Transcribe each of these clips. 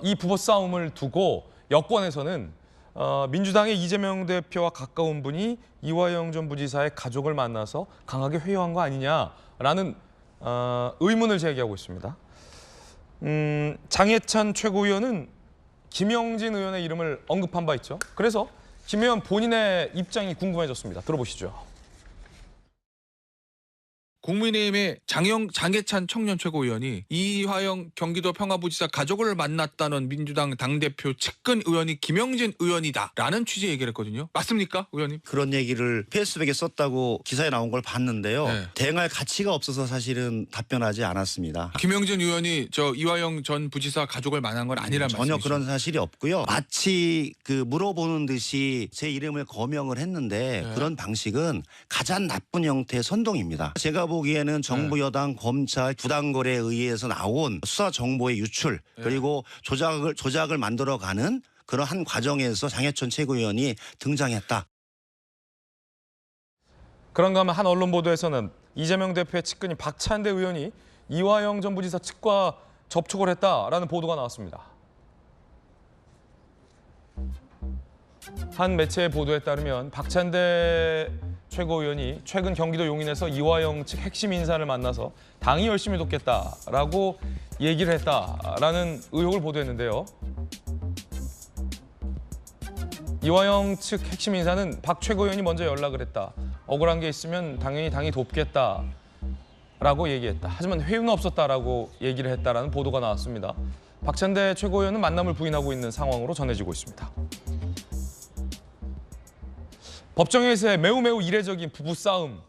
이 부부싸움을 두고 여권에서는 민주당의 이재명 대표와 가까운 분이 이화영 전 부지사의 가족을 만나서 강하게 회유한 거 아니냐라는 의문을 제기하고 있습니다. 장해찬 최고위원은 김영진 의원의 이름을 언급한 바 있죠. 그래서 김 의원 본인의 입장이 궁금해졌습니다. 들어보시죠. 국민의힘의 장해찬 청년 최고위원이 이화영 경기도 평화부지사 가족을 만났다는 민주당 당대표 측근 의원이 김영진 의원이다라는 취지의 얘기를 했거든요. 맞습니까, 의원님? 그런 얘기를 페이스북에 썼다고 기사에 나온 걸 봤는데요. 네. 대응할 가치가 없어서 사실은 답변하지 않았습니다. 김영진 의원이 이화영 전 부지사 가족을 만난 건 아니란 말씀이시죠? 전혀 그런 사실이 없고요. 마치 물어보는 듯이 제 이름을 거명을 했는데 네. 그런 방식은 가장 나쁜 형태의 선동입니다. 제가 보기에는 정부 여당 검찰 부당거래에 의해서 나온 수사 정보의 유출 그리고 조작을 만들어가는 그런 한 과정에서 장해찬 최고위원이 등장했다. 그런가 하면 한 언론 보도에서는 이재명 대표의 측근인 박찬대 의원이 이화영 전 부지사 측과 접촉을 했다라는 보도가 나왔습니다. 한 매체의 보도에 따르면 박찬대 최고위원이 최근 경기도 용인에서 이화영 측 핵심 인사를 만나서 당이 열심히 돕겠다라고 얘기를 했다라는 의혹을 보도했는데요. 이화영 측 핵심 인사는 박 최고위원이 먼저 연락을 했다. 억울한 게 있으면 당연히 당이 돕겠다라고 얘기했다. 하지만 회유는 없었다라고 얘기를 했다라는 보도가 나왔습니다. 박찬대 최고위원은 만남을 부인하고 있는 상황으로 전해지고 있습니다. 법정에서의 매우 이례적인 부부싸움,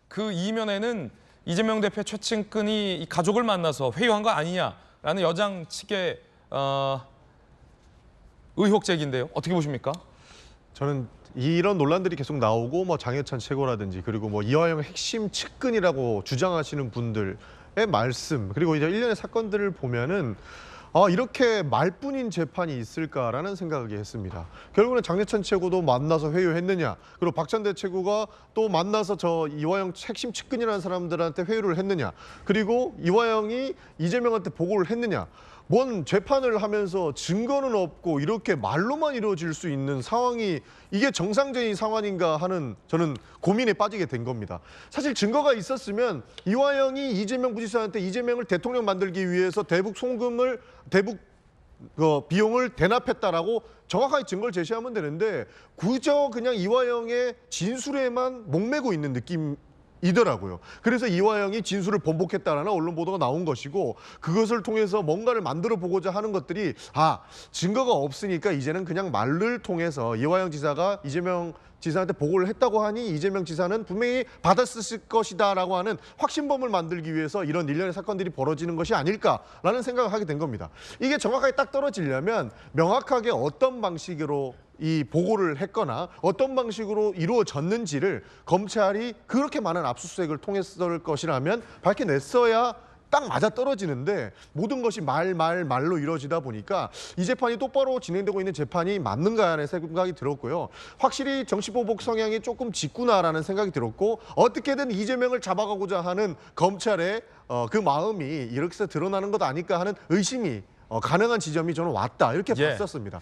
그 이면에는 이재명 대표 최측근이 이 가족을 만나서 회유한 거 아니냐라는 여당 측의 의혹 제기인데요. 어떻게 보십니까? 저는 이런 논란들이 계속 나오고 장해찬 최고라든지 그리고 이화영 핵심 측근이라고 주장하시는 분들의 말씀 그리고 이제 일련의 사건들을 보면은 이렇게 말뿐인 재판이 있을까라는 생각을 했습니다. 결국은 장해찬 최고도 만나서 회유했느냐, 그리고 박찬대 최고가 또 만나서 이화영 핵심 측근이라는 사람들한테 회유를 했느냐, 그리고 이화영이 이재명한테 보고를 했느냐. 뭔 재판을 하면서 증거는 없고 이렇게 말로만 이루어질 수 있는 상황이 이게 정상적인 상황인가 하는 저는 고민에 빠지게 된 겁니다. 사실 증거가 있었으면 이화영이 이재명 부지사한테 이재명을 대통령 만들기 위해서 대북 비용을 대납했다라고 정확하게 증거를 제시하면 되는데 그저 그냥 이화영의 진술에만 목매고 있는 느낌이더라고요. 그래서 이화영이 진술을 번복했다라는 언론 보도가 나온 것이고 그것을 통해서 뭔가를 만들어 보고자 하는 것들이 증거가 없으니까 이제는 그냥 말을 통해서 이화영 지사가 이재명 지사한테 보고를 했다고 하니 이재명 지사는 분명히 받았을 것이다라고 하는 확신범을 만들기 위해서 이런 일련의 사건들이 벌어지는 것이 아닐까라는 생각을 하게 된 겁니다. 이게 정확하게 딱 떨어지려면 명확하게 어떤 방식으로 이 보고를 했거나 어떤 방식으로 이루어졌는지를 검찰이 그렇게 많은 압수수색을 통했을 것이라면 밝혀냈어야 딱 맞아떨어지는데 모든 것이 말로 이루어지다 보니까 이 재판이 똑바로 진행되고 있는 재판이 맞는가 하는 생각이 들었고요. 확실히 정치보복 성향이 조금 짙구나라는 생각이 들었고 어떻게든 이재명을 잡아가고자 하는 검찰의 그 마음이 이렇게 해서 드러나는 것 아닐까 하는 의심이 가능한 지점이 저는 왔다 이렇게 봤었습니다.